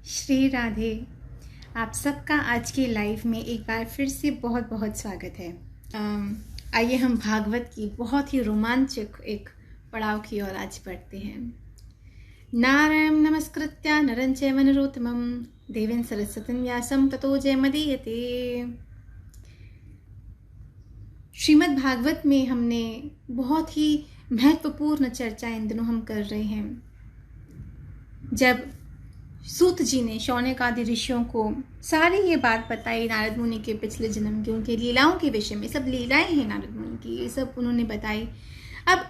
श्री राधे। आप सबका आज की लाइफ में एक बार फिर से बहुत बहुत स्वागत है। आइए हम भागवत की बहुत ही रोमांचक एक पड़ाव की ओर आज बढ़ते हैं। नारायणं नमस्कृत्य नरं चैव नरोत्तमं देवीं सरस्वतीं व्यासं ततो जयमुदीरये। श्रीमद् भागवत में हमने बहुत ही महत्वपूर्ण चर्चा इन दिनों हम कर रहे हैं। जब सूत जी ने शौनक आदि ऋषियों को सारी ये बात बताई नारद मुनि के पिछले जन्म की, उनके लीलाओं के विषय में, सब लीलाएं हैं नारद मुनि की, ये सब उन्होंने बताई। अब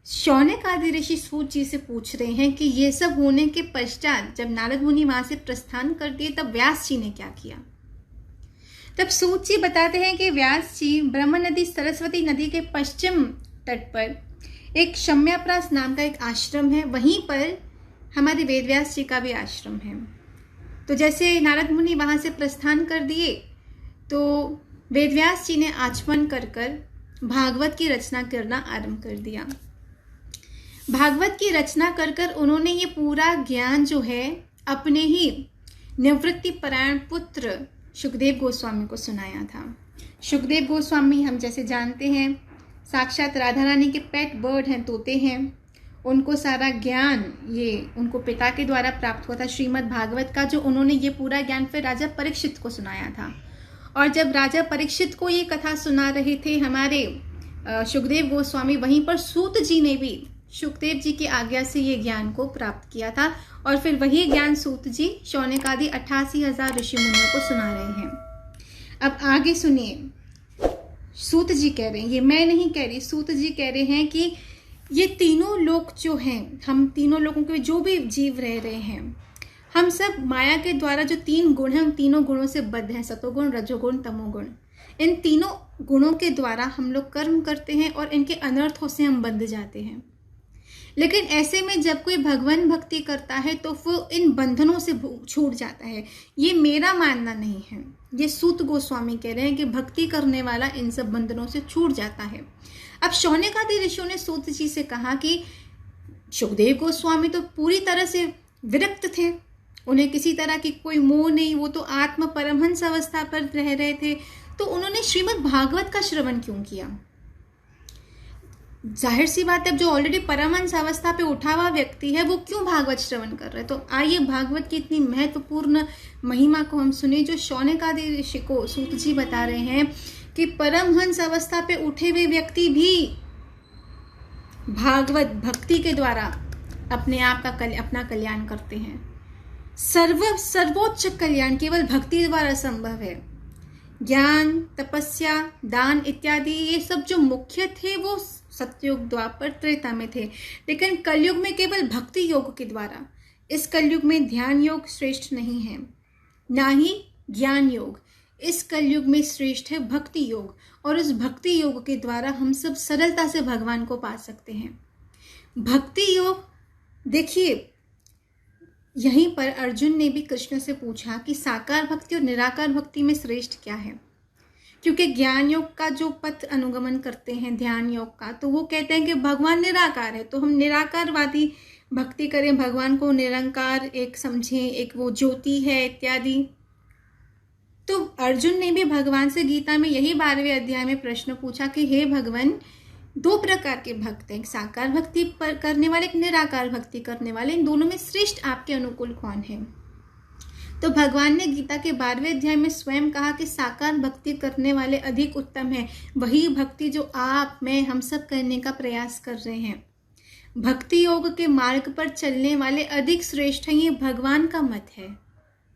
शौनक आदि ऋषि सूत जी से पूछ रहे हैं कि ये सब होने के पश्चात जब नारद मुनि वहां से प्रस्थान कर दिए तब व्यास जी ने क्या किया। तब सूत जी बताते हैं कि व्यास जी ब्रह्म नदी सरस्वती नदी के पश्चिम तट पर एक शम्याप्रास नाम का एक आश्रम है, वहीं पर हमारे वेदव्यास जी का भी आश्रम है। तो जैसे नारद मुनि वहां से प्रस्थान कर दिए तो वेदव्यास जी ने आचमन कर कर भागवत की रचना करना आरंभ कर दिया। भागवत की रचना कर कर उन्होंने ये पूरा ज्ञान जो है अपने ही निवृत्ति परायण पुत्र सुखदेव गोस्वामी को सुनाया था। सुखदेव गोस्वामी हम जैसे जानते हैं साक्षात राधा रानी के पेट बर्ड हैं, तोते हैं। उनको सारा ज्ञान ये उनको पिता के द्वारा प्राप्त हुआ था श्रीमद् भागवत का, जो उन्होंने ये पूरा ज्ञान फिर राजा परीक्षित को सुनाया था। और जब राजा परीक्षित को ये कथा सुना रहे थे हमारे सुखदेव गोस्वामी, वहीं पर सूत जी ने भी सुखदेव जी की आज्ञा से ये ज्ञान को प्राप्त किया था। और फिर वही ज्ञान सूत जी शौनक आदि 88,000 ऋषि मुनियों को सुना रहे हैं। अब आगे सुनिए, सूत जी कह रहे हैं, ये मैं नहीं कह रही, सूत जी कह रहे हैं कि ये तीनों लोग जो हैं, हम तीनों लोगों के जो भी जीव रह रहे हैं, हम सब माया के द्वारा जो तीन गुण हैं उन तीनों गुणों से बद्ध हैं, सतोगुण रजोगुण तमोगुण। इन तीनों गुणों के द्वारा हम लोग कर्म करते हैं और इनके अनर्थों से हम बंध जाते हैं। लेकिन ऐसे में जब कोई भगवान भक्ति करता है तो वो इन बंधनों से छूट जाता है। ये मेरा मानना नहीं है, ये सूत गोस्वामी कह रहे हैं कि भक्ति करने वाला इन सब बंधनों से छूट जाता है। अब शौनक आदि ऋषियों ने सूत जी से कहा कि सुखदेव गोस्वामी तो पूरी तरह से विरक्त थे, उन्हें किसी तरह की कोई मोह नहीं, वो तो आत्म परमहंस अवस्था पर रह रहे थे, तो उन्होंने श्रीमद् भागवत का श्रवण क्यों किया। जाहिर सी बात है, अब जो ऑलरेडी परमहंस अवस्था पे उठा हुआ व्यक्ति है वो क्यों भागवत श्रवण कर रहे हैं। तो आइए भागवत की इतनी महत्वपूर्ण महिमा को हम सुने, जो शौनक आदि ऋषि को सूत जी बता रहे हैं कि परमहंस अवस्था पे उठे हुए व्यक्ति भी भागवत भक्ति के द्वारा अपने आप का अपना कल्याण करते हैं। सर्वोच्च कल्याण केवल भक्ति द्वारा संभव है। ज्ञान, तपस्या, दान इत्यादि ये सब जो मुख्य थे वो सतयुग द्वापर त्रेता में थे, लेकिन कलयुग में केवल भक्ति योग के द्वारा। इस कलयुग में ध्यान योग श्रेष्ठ नहीं है, ना ही ज्ञान योग। इस कलयुग में श्रेष्ठ है भक्ति योग, और उस भक्ति योग के द्वारा हम सब सरलता से भगवान को पा सकते हैं। भक्ति योग, देखिए यहीं पर अर्जुन ने भी कृष्ण से पूछा कि साकार भक्ति और निराकार भक्ति में श्रेष्ठ क्या है, क्योंकि ज्ञान योग का जो पथ अनुगमन करते हैं ध्यान योग का, तो वो कहते हैं कि भगवान निराकार है, तो हम निराकारवादी भक्ति करें, भगवान को निरंकार एक समझें, एक वो ज्योति है इत्यादि। तो अर्जुन ने भी भगवान से गीता में यही 12वें अध्याय में प्रश्न पूछा कि हे भगवान, दो प्रकार के भक्त हैं, साकार भक्ति करने वाले, एक निराकार भक्ति करने वाले, इन दोनों में श्रेष्ठ आपके अनुकूल कौन है। तो भगवान ने गीता के 12वें अध्याय में स्वयं कहा कि साकार भक्ति करने वाले अधिक उत्तम है, वही भक्ति जो आप मैं हम सब करने का प्रयास कर रहे हैं। भक्ति योग के मार्ग पर चलने वाले अधिक श्रेष्ठ हैं, ये भगवान का मत है,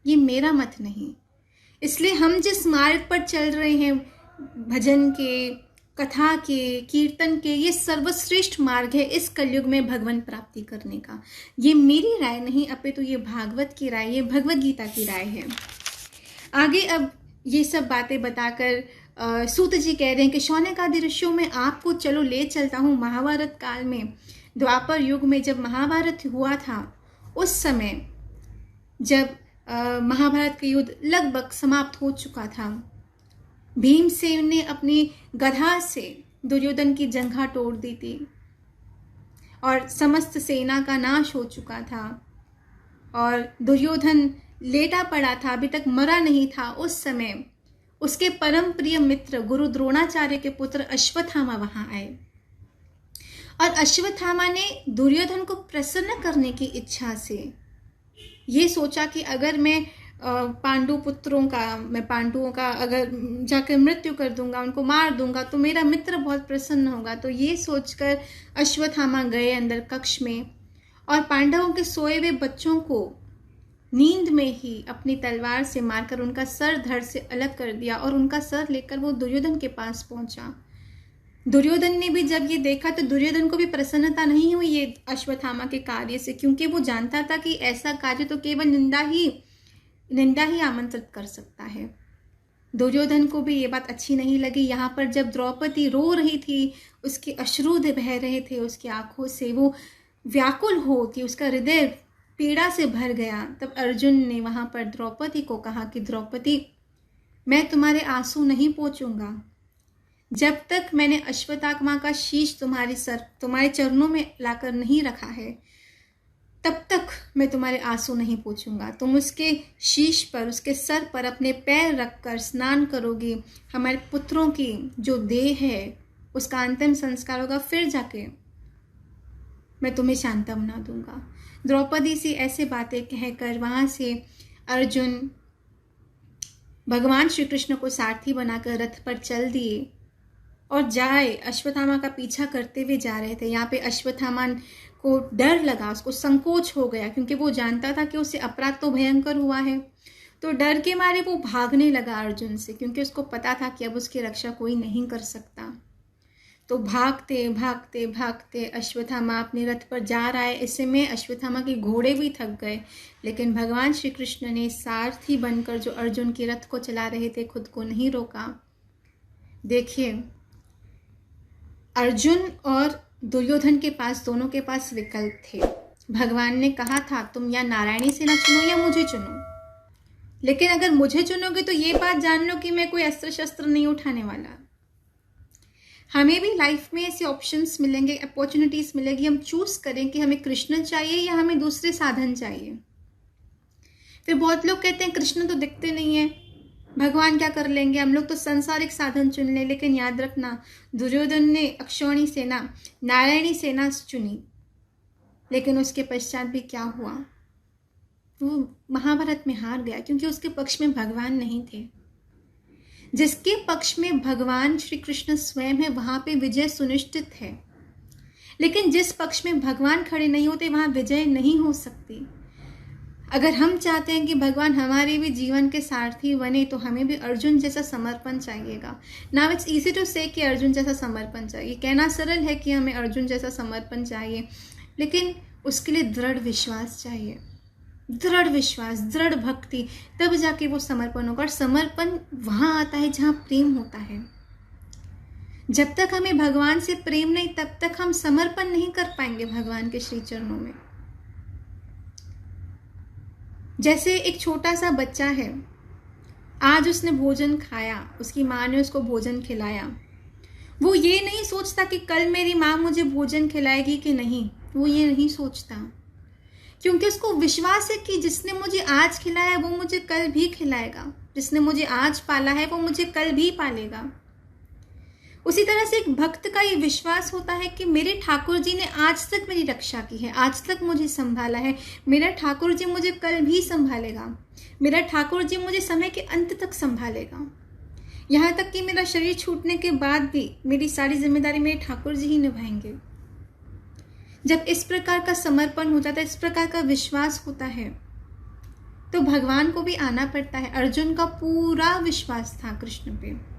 ये मेरा मत नहीं। इसलिए हम जिस मार्ग पर चल रहे हैं, भजन के, कथा के, कीर्तन के, ये सर्वश्रेष्ठ मार्ग है इस कलयुग में भगवान प्राप्ति करने का। ये मेरी राय नहीं, अपितु ये भागवत की राय, ये भगवत गीता की राय है। आगे अब ये सब बातें बताकर सूत जी कह रहे हैं कि शौनक आदि ऋषियों में आपको चलो ले चलता हूँ महाभारत काल में। द्वापर युग में जब महाभारत हुआ था, उस समय जब महाभारत का युद्ध लगभग समाप्त हो चुका था, भीमसेन ने अपनी गदा से दुर्योधन की जंघा तोड़ दी थी और समस्त सेना का नाश हो चुका था। और दुर्योधन लेटा पड़ा था, अभी तक मरा नहीं था, उस समय उसके परम प्रिय मित्र गुरु द्रोणाचार्य के पुत्र अश्वत्थामा वहां आए और अश्वत्थामा ने दुर्योधन को प्रसन्न करने की इच्छा से ये सोचा कि अगर मैं पांडवों का अगर जाकर मृत्यु कर दूंगा, उनको मार दूंगा, तो मेरा मित्र बहुत प्रसन्न होगा। तो ये सोचकर अश्वत्थामा गए अंदर कक्ष में और पांडवों के सोए हुए बच्चों को नींद में ही अपनी तलवार से मारकर उनका सर धड़ से अलग कर दिया और उनका सर लेकर वो दुर्योधन के पास पहुंचा। दुर्योधन ने भी जब ये देखा तो दुर्योधन को भी प्रसन्नता नहीं हुई ये अश्वत्थामा के कार्य से, क्योंकि वो जानता था कि ऐसा कार्य तो केवल निंदा ही आमंत्रित कर सकता है। दुर्योधन को भी ये बात अच्छी नहीं लगी। यहाँ पर जब द्रौपदी रो रही थी, उसके अश्रु बह रहे थे उसकी आंखों से, वो व्याकुल होती, उसका हृदय पीड़ा से भर गया, तब अर्जुन ने वहां पर द्रौपदी को कहा कि द्रौपदी, मैं तुम्हारे आंसू नहीं पोंछूंगा जब तक मैंने अश्वत्थामा का शीश तुम्हारे चरणों में लाकर नहीं रखा है, तब तक मैं तुम्हारे आंसू नहीं पोंछूंगा। तुम उसके शीश पर, उसके सर पर अपने पैर रखकर स्नान करोगी, हमारे पुत्रों की जो देह है उसका अंतिम संस्कार होगा, फिर जाके मैं तुम्हें सांत्वना दूंगा। द्रौपदी से ऐसे बातें कहकर वहां से अर्जुन भगवान श्री कृष्ण को सारथी बनाकर रथ पर चल दिए और अश्वत्थामा का पीछा करते हुए जा रहे थे। यहाँ पे अश्वत्थामा को डर लगा, उसको संकोच हो गया, क्योंकि वो जानता था कि उसे अपराध तो भयंकर हुआ है। तो डर के मारे वो भागने लगा अर्जुन से, क्योंकि उसको पता था कि अब उसकी रक्षा कोई नहीं कर सकता। तो भागते भागते भागते अश्वत्थामा अपने रथ पर जा रहा है। ऐसे में अश्वत्थामा के घोड़े भी थक गए, लेकिन भगवान श्री कृष्ण ने सारथी बनकर जो अर्जुन के रथ को चला रहे थे, खुद को नहीं रोका। देखिए, अर्जुन और दुर्योधन के पास, दोनों के पास विकल्प थे। भगवान ने कहा था तुम या नारायणी सेना चुनो या मुझे चुनो, लेकिन अगर मुझे चुनोगे तो ये बात जान लो कि मैं कोई अस्त्र शस्त्र नहीं उठाने वाला। हमें भी लाइफ में ऐसे ऑप्शंस मिलेंगे, अपॉर्चुनिटीज मिलेगी, हम चूज करें कि हमें कृष्ण चाहिए या हमें दूसरे साधन चाहिए। फिर बहुत लोग कहते हैं कृष्ण तो दिखते नहीं है, भगवान क्या कर लेंगे, हम लोग तो संसारिक साधन चुन लें। लेकिन याद रखना, दुर्योधन ने अक्षौणी सेना, नारायणी सेना चुनी, लेकिन उसके पश्चात भी क्या हुआ, वो महाभारत में हार गया, क्योंकि उसके पक्ष में भगवान नहीं थे। जिसके पक्ष में भगवान श्री कृष्ण स्वयं है, वहां पे विजय सुनिश्चित है। लेकिन जिस पक्ष में भगवान खड़े नहीं होते, वहां विजय नहीं हो सकती। अगर हम चाहते हैं कि भगवान हमारे भी जीवन के सारथी बने, तो हमें भी अर्जुन जैसा समर्पण चाहिएगा। नाउ इट्स इजी टू से कि अर्जुन जैसा समर्पण चाहिए, कहना सरल है कि हमें अर्जुन जैसा समर्पण चाहिए, लेकिन उसके लिए दृढ़ विश्वास चाहिए, दृढ़ विश्वास, दृढ़ भक्ति, तब जाके वो समर्पण होगा। और समर्पण वहां आता है जहां प्रेम होता है। जब तक हमें भगवान से प्रेम नहीं, तब तक हम समर्पण नहीं कर पाएंगे भगवान के श्री चरणों में। जैसे एक छोटा सा बच्चा है, आज उसने भोजन खाया, उसकी माँ ने उसको भोजन खिलाया, वो ये नहीं सोचता कि कल मेरी माँ मुझे भोजन खिलाएगी कि नहीं, वो ये नहीं सोचता, क्योंकि उसको विश्वास है कि जिसने मुझे आज खिलाया है वो मुझे कल भी खिलाएगा, जिसने मुझे आज पाला है वो मुझे कल भी पालेगा। उसी तरह से एक भक्त का ये विश्वास होता है कि मेरे ठाकुर जी ने आज तक मेरी रक्षा की है, आज तक मुझे संभाला है, मेरा ठाकुर जी मुझे कल भी संभालेगा, मेरा ठाकुर जी मुझे समय के अंत तक संभालेगा, यहाँ तक कि मेरा शरीर छूटने के बाद भी मेरी सारी जिम्मेदारी मेरे ठाकुर जी ही निभाएंगे। जब इस प्रकार का समर्पण हो जाता है, इस प्रकार का विश्वास होता है, तो भगवान को भी आना पड़ता है। अर्जुन का पूरा विश्वास था कृष्ण पे।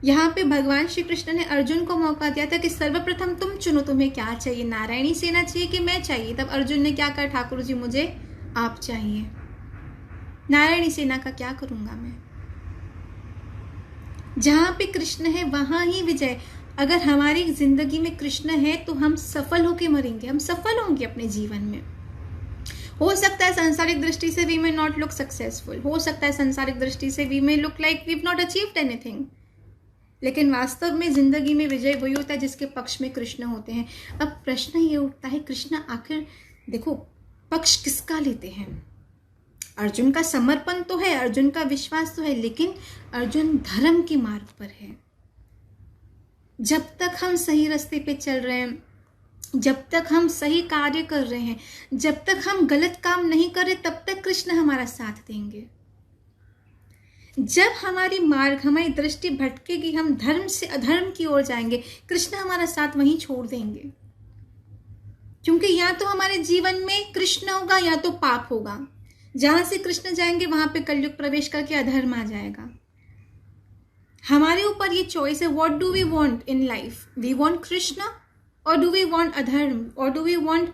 यहाँ पे भगवान श्री कृष्ण ने अर्जुन को मौका दिया था कि सर्वप्रथम तुम चुनो, तुम्हें क्या चाहिए, नारायणी सेना चाहिए कि मैं चाहिए। तब अर्जुन ने क्या कहा, ठाकुर जी मुझे आप चाहिए, नारायणी सेना का क्या करूंगा मैं। जहां पे कृष्ण है वहां ही विजय। अगर हमारी जिंदगी में कृष्ण है तो हम सफल होके मरेंगे, हम सफल होंगे अपने जीवन में। हो सकता है सांसारिक दृष्टि से we may not look successful, हो सकता है सांसारिक दृष्टि से we may look like we have not achieved anything, लेकिन वास्तव में जिंदगी में विजय वही होता है जिसके पक्ष में कृष्ण होते हैं। अब प्रश्न ये उठता है, कृष्ण आखिर देखो, पक्ष किसका लेते हैं? अर्जुन का समर्पण तो है, अर्जुन का विश्वास तो है, लेकिन अर्जुन धर्म के मार्ग पर है। जब तक हम सही रास्ते पे चल रहे हैं, जब तक हम सही कार्य कर रहे हैं, जब तक हम गलत काम नहीं कर रहे, तब तक कृष्ण हमारा साथ देंगे। जब हमारी दृष्टि भटकेगी, हम धर्म से अधर्म की ओर जाएंगे, कृष्ण हमारा साथ वहीं छोड़ देंगे। क्योंकि या तो हमारे जीवन में कृष्ण होगा या तो पाप होगा। जहां से कृष्ण जाएंगे वहां पे कलयुग प्रवेश करके अधर्म आ जाएगा। हमारे ऊपर ये चॉइस है, what do we want in life? We want Krishna और डू वी वांट अधर्म, और do we want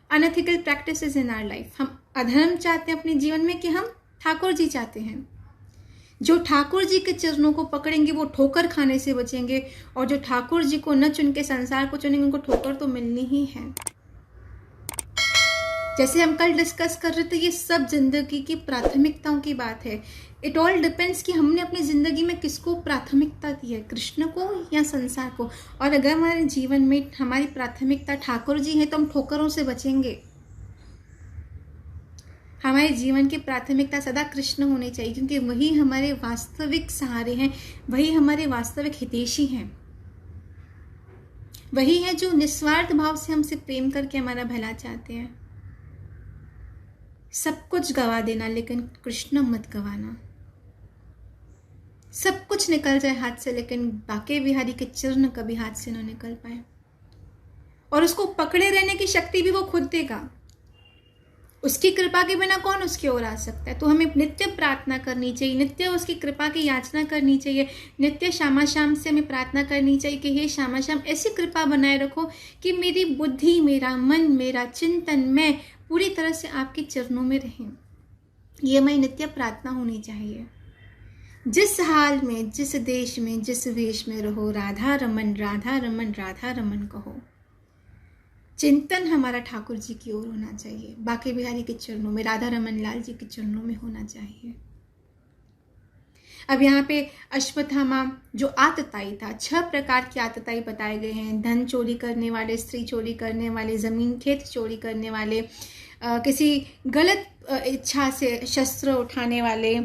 unethical practices in our life? हम अधर्म चाहते हैं अपने जीवन में कि हम ठाकुर जी चाहते हैं? जो ठाकुर जी के चरणों को पकड़ेंगे वो ठोकर खाने से बचेंगे, और जो ठाकुर जी को न चुन के संसार को चुनेंगे उनको ठोकर तो मिलनी ही है। जैसे हम कल डिस्कस कर रहे थे, ये सब जिंदगी की प्राथमिकताओं की बात है। इट ऑल डिपेंड्स कि हमने अपनी जिंदगी में किसको प्राथमिकता दी है, कृष्ण को या संसार को। और अगर हमारे जीवन में हमारी प्राथमिकता ठाकुर जी है तो हम ठोकरों से बचेंगे। हमारे जीवन की प्राथमिकता सदा कृष्ण होनी चाहिए, क्योंकि वही हमारे वास्तविक सहारे हैं, वही हमारे वास्तविक हितैषी हैं, वही है जो निस्वार्थ भाव से हमसे प्रेम करके हमारा भला चाहते हैं। सब कुछ गवा देना, लेकिन कृष्ण मत गवाना। सब कुछ निकल जाए हाथ से, लेकिन बाके बिहारी के चरण कभी हाथ से ना निकल पाए। और उसको पकड़े रहने की शक्ति भी वो खुद देगा। उसकी कृपा के बिना कौन उसकी ओर आ सकता है? तो हमें नित्य प्रार्थना करनी चाहिए, नित्य उसकी कृपा की याचना करनी चाहिए, नित्य श्यामा श्याम से हमें प्रार्थना करनी चाहिए कि हे श्यामा श्याम ऐसी कृपा बनाए रखो कि मेरी बुद्धि, मेरा मन, मेरा चिंतन, मैं पूरी तरह से आपके चरणों में रहें। ये हमारी नित्य प्रार्थना होनी चाहिए। जिस हाल में, जिस देश में, जिस वेश में रहो, राधा रमन राधा रमन राधा रमन कहो। चिंतन हमारा ठाकुर जी की ओर होना चाहिए, बाके बिहारी के चरणों में, राधा रमन लाल जी के चरणों में होना चाहिए। अब यहाँ पे अश्वत्थामा जो आतताई था, 6 प्रकार की आतताई बताए गए हैं। धन चोरी करने वाले, स्त्री चोरी करने वाले, जमीन खेत चोरी करने वाले, किसी गलत इच्छा से शस्त्र उठाने वाले,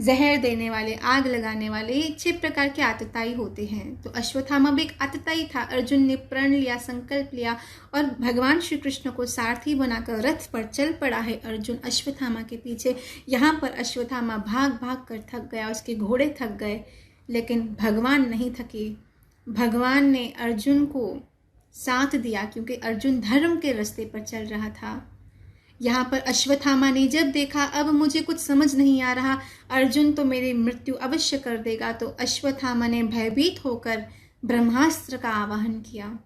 जहर देने वाले, आग लगाने वाले, ये 6 प्रकार के आतताई होते हैं। तो अश्वत्थामा भी एक आतताई था। अर्जुन ने प्रण लिया, संकल्प लिया और भगवान श्री कृष्ण को सारथी बनाकर रथ पर चल पड़ा है अर्जुन अश्वत्थामा के पीछे। यहाँ पर अश्वत्थामा भाग भाग कर थक गया, उसके घोड़े थक गए, लेकिन भगवान नहीं थके। भगवान ने अर्जुन को साथ दिया, क्योंकि अर्जुन धर्म के रास्ते पर चल रहा था। यहाँ पर अश्वत्थामा ने जब देखा अब मुझे कुछ समझ नहीं आ रहा, अर्जुन तो मेरी मृत्यु अवश्य कर देगा, तो अश्वत्थामा ने भयभीत होकर ब्रह्मास्त्र का आवाहन किया।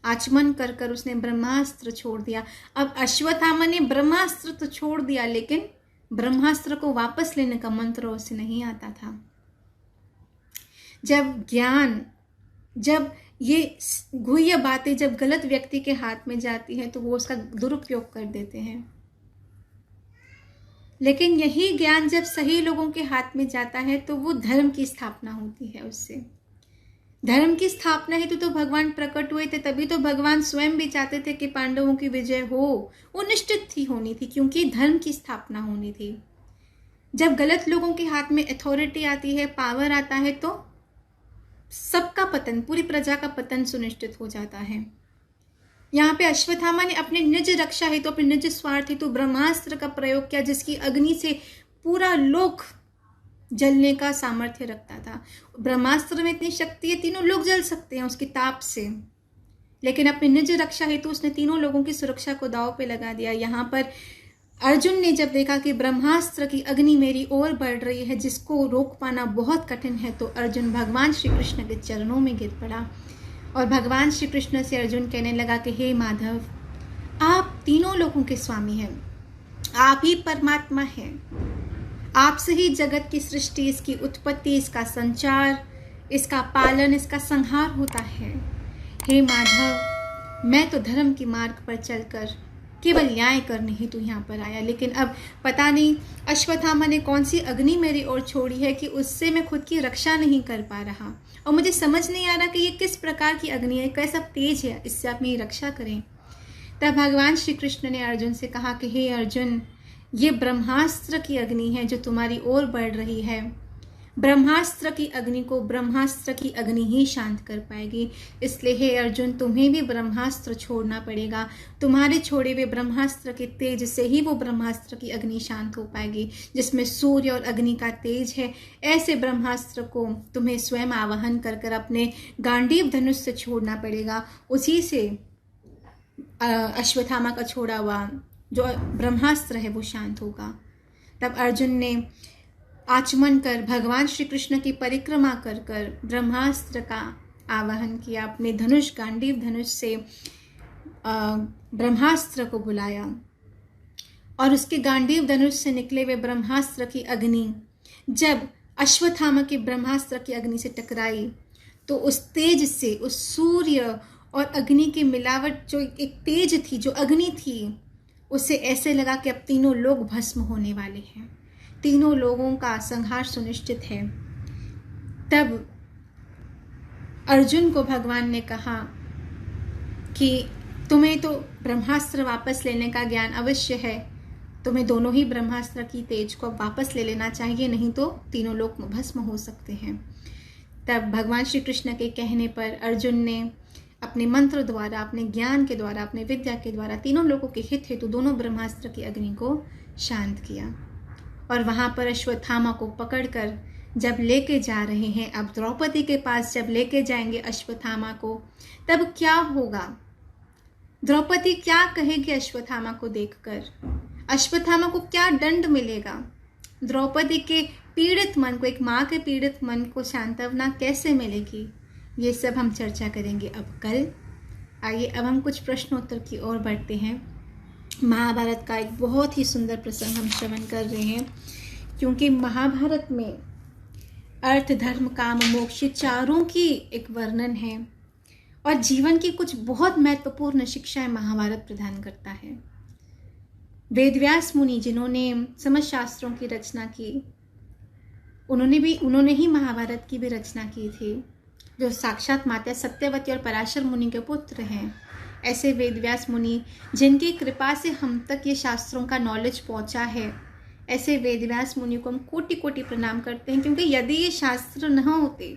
आचमन कर कर उसने ब्रह्मास्त्र छोड़ दिया। अब अश्वत्थामा ने ब्रह्मास्त्र तो छोड़ दिया, लेकिन ब्रह्मास्त्र को वापस लेने का मंत्र उसे नहीं आता था। जब ये गुह्य बातें जब गलत व्यक्ति के हाथ में जाती हैं तो वो उसका दुरुपयोग कर देते हैं। लेकिन यही ज्ञान जब सही लोगों के हाथ में जाता है तो वो धर्म की स्थापना होती है। उससे धर्म की स्थापना हेतु तो भगवान प्रकट हुए थे, तभी तो भगवान स्वयं भी चाहते थे कि पांडवों की विजय हो। वो निश्चित थी होनी थी, क्योंकि धर्म की स्थापना होनी थी। जब गलत लोगों के हाथ में अथॉरिटी आती है, पावर आता है, तो सबका पतन, पूरी प्रजा का पतन सुनिश्चित हो जाता है। यहाँ पे अश्वत्थामा ने अपने निज रक्षा हेतु, अपने निज स्वार्थ हेतु ब्रह्मास्त्र का प्रयोग किया, जिसकी अग्नि से पूरा लोक जलने का सामर्थ्य रखता था। ब्रह्मास्त्र में इतनी शक्ति है, तीनों लोग जल सकते हैं उसकी ताप से, लेकिन अपने निज रक्षा हेतु उसने तीनों लोगों की सुरक्षा को दांव पे लगा दिया। यहाँ पर अर्जुन ने जब देखा कि ब्रह्मास्त्र की अग्नि मेरी ओर बढ़ रही है, जिसको रोक पाना बहुत कठिन है, तो अर्जुन भगवान श्री कृष्ण के चरणों में गिर पड़ा और भगवान श्री कृष्ण से अर्जुन कहने लगा कि हे माधव, आप तीनों लोगों के स्वामी हैं, आप ही परमात्मा हैं, आपसे ही जगत की सृष्टि, इसकी उत्पत्ति, इसका संचार, इसका पालन, इसका संहार होता है। हे माधव, मैं तो धर्म के मार्ग पर चलकर केवल न्याय करने ही तो यहाँ पर आया, लेकिन अब पता नहीं अश्वत्थामा ने कौन सी अग्नि मेरी ओर छोड़ी है कि उससे मैं खुद की रक्षा नहीं कर पा रहा, और मुझे समझ नहीं आ रहा कि ये किस प्रकार की अग्नि है, कैसा तेज है, इससे आप मेरी रक्षा करें। तब भगवान श्री कृष्ण ने अर्जुन से कहा कि हे अर्जुन, ये ब्रह्मास्त्र की अग्नि है जो तुम्हारी ओर बढ़ रही है। ब्रह्मास्त्र की अग्नि को ब्रह्मास्त्र की अग्नि ही शांत कर पाएगी। इसलिए हे अर्जुन, तुम्हें भी ब्रह्मास्त्र छोड़ना पड़ेगा। तुम्हारे छोड़े हुए ब्रह्मास्त्र के तेज से ही वो ब्रह्मास्त्र की अग्नि शांत हो पाएगी, जिसमें सूर्य और अग्नि का तेज है। ऐसे ब्रह्मास्त्र को तुम्हें स्वयं आवाहन कर कर अपने गांडीव धनुष से छोड़ना पड़ेगा। उसी से अश्वत्थामा का छोड़ा हुआ जो ब्रह्मास्त्र है वो शांत होगा। तब अर्जुन ने आचमन कर भगवान श्री कृष्ण की परिक्रमा कर कर ब्रह्मास्त्र का आवाहन किया। अपने धनुष गांडीव धनुष से ब्रह्मास्त्र को बुलाया और उसके गांडीव धनुष से निकले हुए ब्रह्मास्त्र की अग्नि जब अश्वत्थामा के ब्रह्मास्त्र की अग्नि से टकराई तो उस तेज से, उस सूर्य और अग्नि की मिलावट जो एक तेज थी, जो अग्नि थी, उससे ऐसे लगा कि अब तीनों लोग भस्म होने वाले हैं, तीनों लोगों का संहार सुनिश्चित है। तब अर्जुन को भगवान ने कहा कि तुम्हें तो ब्रह्मास्त्र वापस लेने का ज्ञान अवश्य है, तुम्हें दोनों ही ब्रह्मास्त्र की तेज को वापस ले लेना चाहिए, नहीं तो तीनों लोग भस्म हो सकते हैं। तब भगवान श्री कृष्ण के कहने पर अर्जुन ने अपने मंत्र द्वारा, अपने ज्ञान के द्वारा, अपने विद्या के द्वारा तीनों लोगों के हित हेतु दोनों ब्रह्मास्त्र की अग्नि को शांत किया। और वहां पर अश्वत्थामा को पकड़कर जब लेके जा रहे हैं, अब द्रौपदी के पास जब लेके जाएंगे अश्वत्थामा को, तब क्या होगा? द्रौपदी क्या कहेगी अश्वत्थामा को देखकर? अश्वत्थामा को क्या दंड मिलेगा? द्रौपदी के पीड़ित मन को, एक माँ के पीड़ित मन को सांत्वना कैसे मिलेगी? ये सब हम चर्चा करेंगे अब कल। आइए अब हम कुछ प्रश्नोत्तर की ओर बढ़ते हैं। महाभारत का एक बहुत ही सुंदर प्रसंग हम श्रवण कर रहे हैं, क्योंकि महाभारत में अर्थ, धर्म, काम, मोक्ष चारों की एक वर्णन है और जीवन की कुछ बहुत महत्वपूर्ण शिक्षाएं महाभारत प्रदान करता है। वेदव्यास मुनि जिन्होंने समस्त शास्त्रों की रचना की, उन्होंने ही महाभारत की भी रचना की थी, जो साक्षात माता सत्यवती और पराशर मुनि के पुत्र हैं। ऐसे वेदव्यास मुनि जिनकी कृपा से हम तक ये शास्त्रों का नॉलेज पहुंचा है, ऐसे वेदव्यास मुनि को हम कोटि कोटि प्रणाम करते हैं। क्योंकि यदि ये शास्त्र न होते,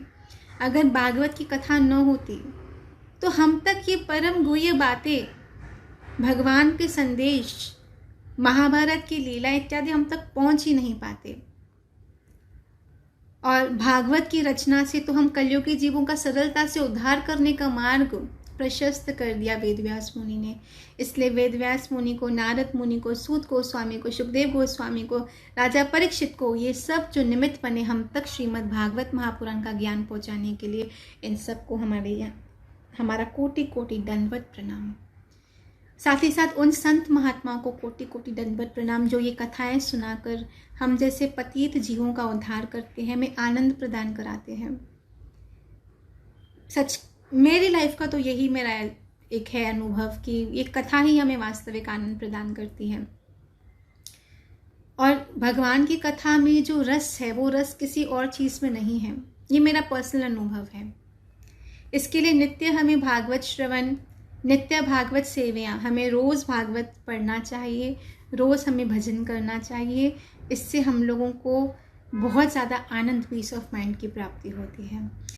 अगर भागवत की कथा न होती, तो हम तक ये परम गुह्य बातें, भगवान के संदेश, महाभारत की लीला इत्यादि हम तक पहुंच ही नहीं पाते। और भागवत की रचना से तो हम कलयुगी जीवों का सरलता से उद्धार करने का मार्ग प्रशस्त कर दिया वेदव्यास मुनि ने। इसलिए वेदव्यास मुनि को, नारद मुनि को, सूत गोस्वामी को, सुखदेव गोस्वामी को, राजा परीक्षित को, ये सब जो निमित्त बने हम तक श्रीमद् भागवत महापुराण का ज्ञान पहुंचाने के लिए, इन सबको हमारा कोटि कोटि दंडवत प्रणाम। साथ ही साथ उन संत महात्माओं को कोटि कोटि दंडवत प्रणाम जो ये कथाएं सुनाकर हम जैसे पतित जीवों का उद्धार करते हैं, हमें आनंद प्रदान कराते हैं। सच मेरी लाइफ का तो यही मेरा एक है अनुभव कि ये कथा ही हमें वास्तविक आनंद प्रदान करती है। और भगवान की कथा में जो रस है, वो रस किसी और चीज़ में नहीं है। ये मेरा पर्सनल अनुभव है। इसके लिए नित्य हमें भागवत श्रवण, नित्य भागवत सेवया, हमें रोज़ भागवत पढ़ना चाहिए, रोज़ हमें भजन करना चाहिए। इससे हम लोगों को बहुत ज़्यादा आनंद, पीस ऑफ माइंड की प्राप्ति होती है।